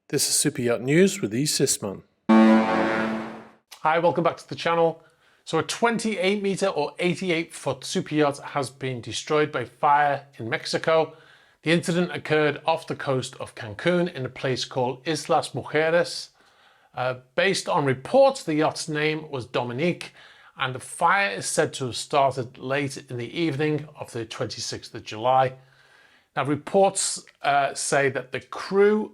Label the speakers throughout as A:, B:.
A: This is Super Yacht News with Sisman.
B: Hi, welcome back to the channel. So a 28 meter or 88 foot super yacht has been destroyed by fire in Mexico. The incident occurred off the coast of Cancun in a place called Islas Mujeres. Based on reports, the yacht's name was Dominique, and the fire is said to have started late in the evening of the 26th of July. Now, reports say that the crew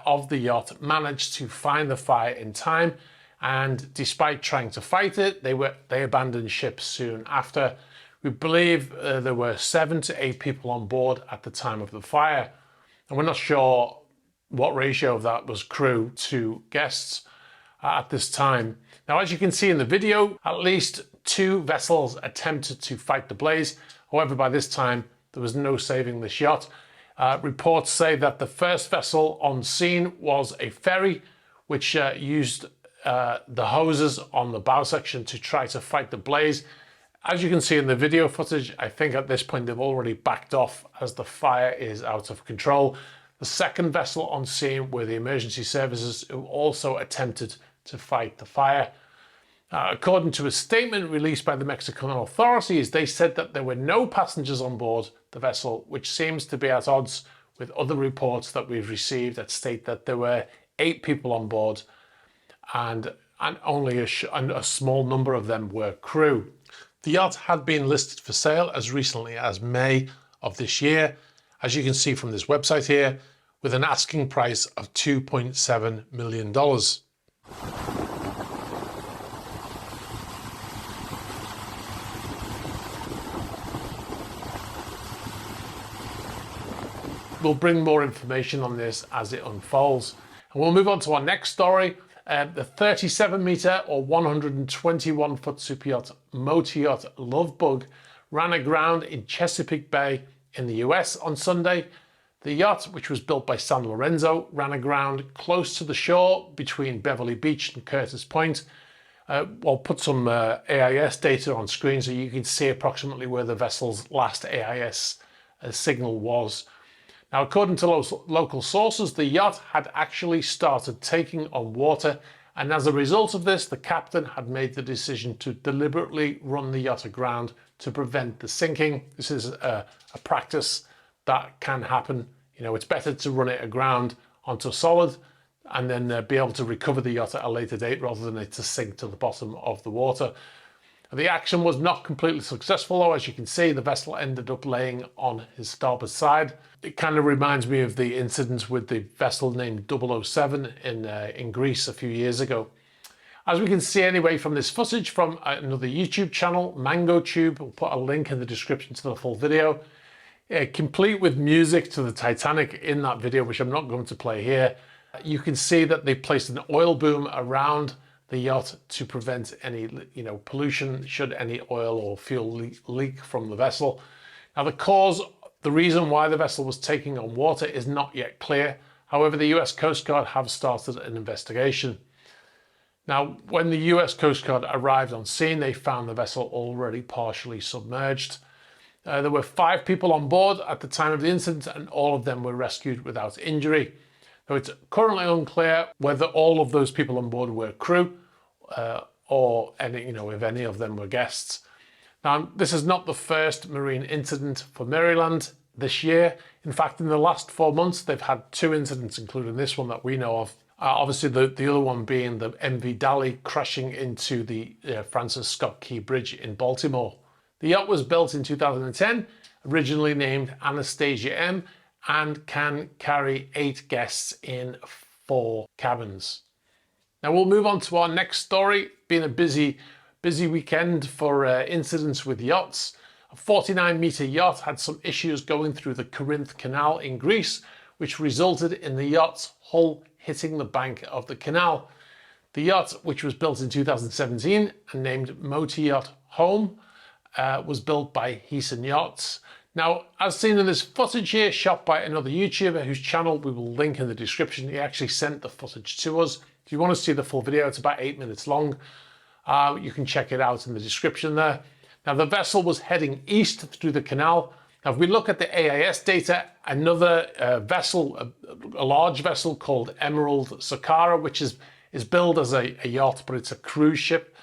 B: of the yacht managed to find the fire in time, and despite trying to fight it, they abandoned ship soon after. We believe there were 7 to 8 people on board at the time of the fire, and we're not sure what ratio of that was crew to guests at this time. Now, as you can see in the video, at least 2 vessels attempted to fight the blaze. However, by this time there was no saving this yacht. Reports say that the first vessel on scene was a ferry, which used the hoses on the bow section to try to fight the blaze. As you can see in the video footage, I think at this point they've already backed off as the fire is out of control. The second vessel on scene were the emergency services, who also attempted to fight the fire. According to a statement released by the Mexican authorities, they said that there were no passengers on board the vessel, which seems to be at odds with other reports that we've received that state that there were 8 people on board and only a small number of them were crew. The yacht had been listed for sale as recently as May of this year, as you can see from this website here, with an asking price of $2.7 million. We'll bring more information on this as it unfolds. And we'll move on to our next story. The 37 meter or 121 foot super yacht motor yacht LoveBug ran aground in Chesapeake Bay in the US on Sunday. The yacht, which was built by San Lorenzo, ran aground close to the shore between Beverly Beach and Curtis Point. I'll put some AIS data on screen so you can see approximately where the vessel's last AIS signal was. Now, according to local sources, the yacht had actually started taking on water, and as a result of this, the captain had made the decision to deliberately run the yacht aground to prevent the sinking. This is a practice that can happen. You know, it's better to run it aground onto solid and then be able to recover the yacht at a later date rather than it to sink to the bottom of the water. The action was not completely successful though. As you can see, the vessel ended up laying on his starboard side. It kind of reminds me of the incident with the vessel named 007 in Greece a few years ago. As we can see anyway from this footage from another YouTube channel, MangoTube, we'll put a link in the description to the full video, complete with music to the Titanic in that video, which I'm not going to play here. You can see that they placed an oil boom around the yacht to prevent any pollution should any oil or fuel leak from the vessel. Now, the reason why the vessel was taking on water is not yet clear. However, the US Coast Guard have started an investigation. Now, when the US Coast Guard arrived on scene, they found the vessel already partially submerged. There were 5 people on board at the time of the incident, and all of them were rescued without injury. So it's currently unclear whether all of those people on board were crew or if any of them were guests. Now, this is not the first marine incident for Maryland this year. In fact, in the last 4 months, they've had 2 incidents, including this one that we know of. Obviously, the other one being the MV Dali crashing into the Francis Scott Key Bridge in Baltimore. The yacht was built in 2010, originally named Anastasia M, and can carry 8 guests in 4 cabins. Now we'll move on to our next story. Been a busy weekend for incidents with yachts. A 49 meter yacht had some issues going through the Corinth Canal in Greece, which resulted in the yacht's hull hitting the bank of the canal. The yacht, which was built in 2017 and named Motor Yacht Home, was built by Heeson Yachts. Now, as seen in this footage here, shot by another YouTuber whose channel we will link in the description, he actually sent the footage to us. If you want to see the full video, it's about 8 minutes long. You can check it out in the description there. Now, the vessel was heading east through the canal Now, if we look at the AIS data, another vessel, a large vessel called Emerald Sakara, which is billed as a yacht, but it's a cruise ship.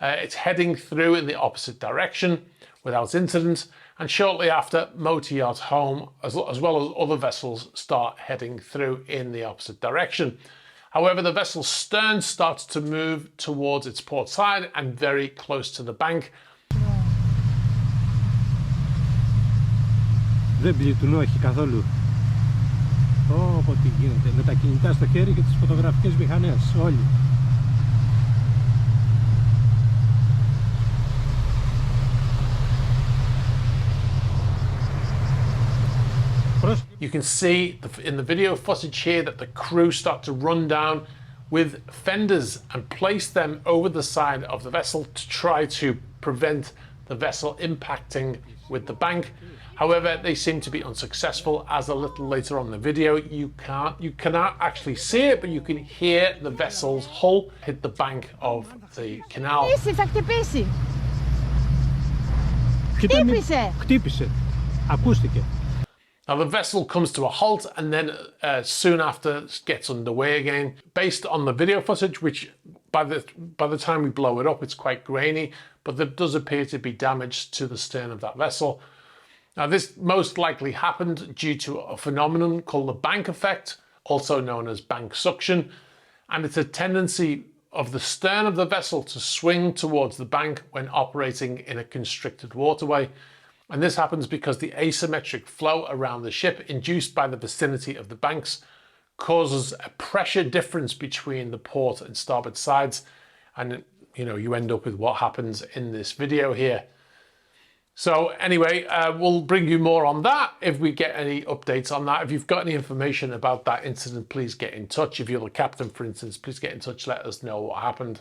B: It's heading through in the opposite direction without incident. And shortly after, Motor Yacht Home, as well as other vessels, start heading through in the opposite direction. However, the vessel's stern starts to move towards its port side and very close to the bank.
C: Δεν πλητούν, όχι καθόλου. Πω τι γίνεται, με τα κινητά στο χέρι και τις φωτογραφικές μηχανές, όλοι.
B: You can see in the video footage here that the crew start to run down with fenders and place them over the side of the vessel to try to prevent the vessel impacting with the bank. However, they seem to be unsuccessful, as a little later on in the video you cannot actually see it, but you can hear the vessel's hull hit the bank of the canal.
D: Θα χτυπήσει.
C: Χτύπησε. Ακούστηκε.
B: Now the vessel comes to a halt and then soon after gets underway again. Based on the video footage, which by the time we blow it up, it's quite grainy, but there does appear to be damage to the stern of that vessel. Now this most likely happened due to a phenomenon called the bank effect, also known as bank suction, and it's a tendency of the stern of the vessel to swing towards the bank when operating in a constricted waterway. And this happens because the asymmetric flow around the ship, induced by the vicinity of the banks, causes a pressure difference between the port and starboard sides. And you end up with what happens in this video here. So anyway, we'll bring you more on that if we get any updates on that. If you've got any information about that incident, please get in touch. If you're the captain, for instance, please get in touch, let us know what happened.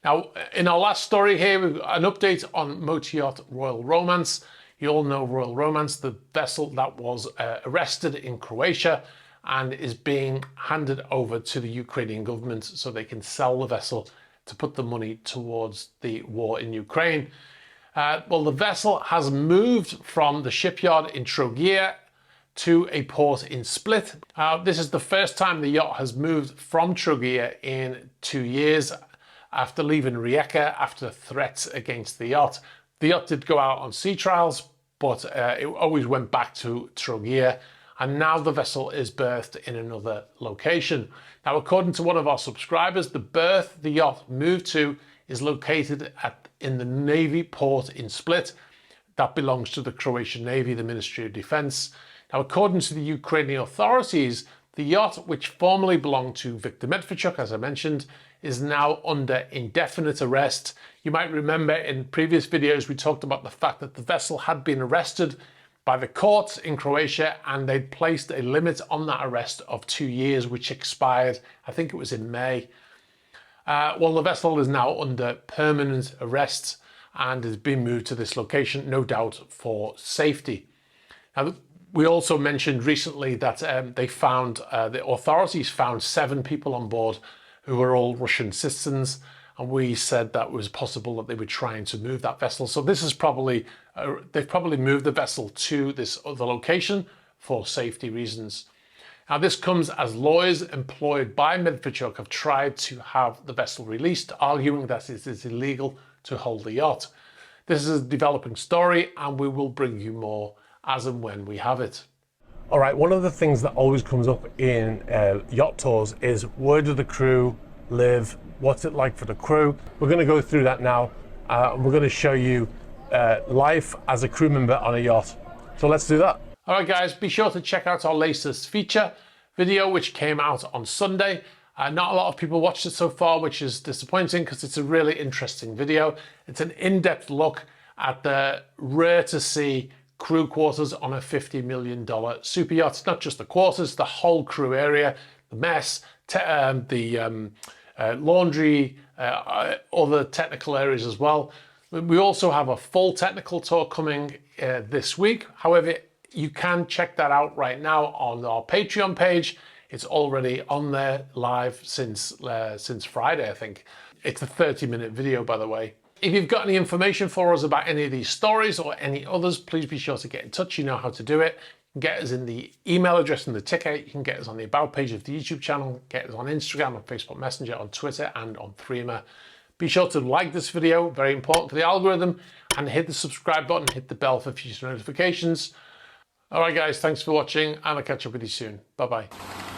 B: Now, in our last story here, we've got an update on Motor Yacht Royal Romance. You all know Royal Romance, the vessel that was arrested in Croatia and is being handed over to the Ukrainian government so they can sell the vessel to put the money towards the war in Ukraine. Well, the vessel has moved from the shipyard in Trogir to a port in Split. This is the first time the yacht has moved from Trogir in 2 years, after leaving Rijeka after threats against the yacht. The yacht did go out on sea trials, but it always went back to Trogir, and now the vessel is berthed in another location. Now, according to one of our subscribers, the berth the yacht moved to is located in the Navy port in Split. That belongs to the Croatian Navy, the Ministry of Defense. Now, according to the Ukrainian authorities, the yacht, which formerly belonged to Viktor Medvedchuk, as I mentioned, is now under indefinite arrest. You might remember in previous videos we talked about the fact that the vessel had been arrested by the courts in Croatia, and they'd placed a limit on that arrest of 2 years, which expired, I think it was in May. Well, the vessel is now under permanent arrest and has been moved to this location, no doubt for safety. Now, we also mentioned recently that the authorities found 7 people on board who were all Russian citizens, and we said that it was possible that they were trying to move that vessel. So this is probably, they've probably moved the vessel to this other location for safety reasons. Now, this comes as lawyers employed by Medvedchuk have tried to have the vessel released, arguing that it is illegal to hold the yacht. This is a developing story, and we will bring you more as and when we have it. All right, one of the things that always comes up in yacht tours is, where do the crew live? What's it like for the crew? We're going to go through that now. We're going to show you life as a crew member on a yacht. So let's do that. All right, guys, be sure to check out our latest feature video, which came out on Sunday. Not a lot of people watched it so far, which is disappointing because it's a really interesting video. It's an in-depth look at the rare to see crew quarters on a $50 million super yacht. Not just the quarters, the whole crew area, the mess, the laundry, other technical areas as well. We also have a full technical tour coming this week. However, you can check that out right now on our Patreon page. It's already on there live since Friday, I think. It's a 30-minute video, by the way. If you've got any information for us about any of these stories or any others, please be sure to get in touch. You know how to do it. You can get us in the email address in the ticket. You can get us on the About page of the YouTube channel, get us on Instagram, on Facebook Messenger, on Twitter, and on Threema. Be sure to like this video, very important for the algorithm, and hit the subscribe button, hit the bell for future notifications. All right, guys, thanks for watching, and I'll catch up with you soon. Bye-bye.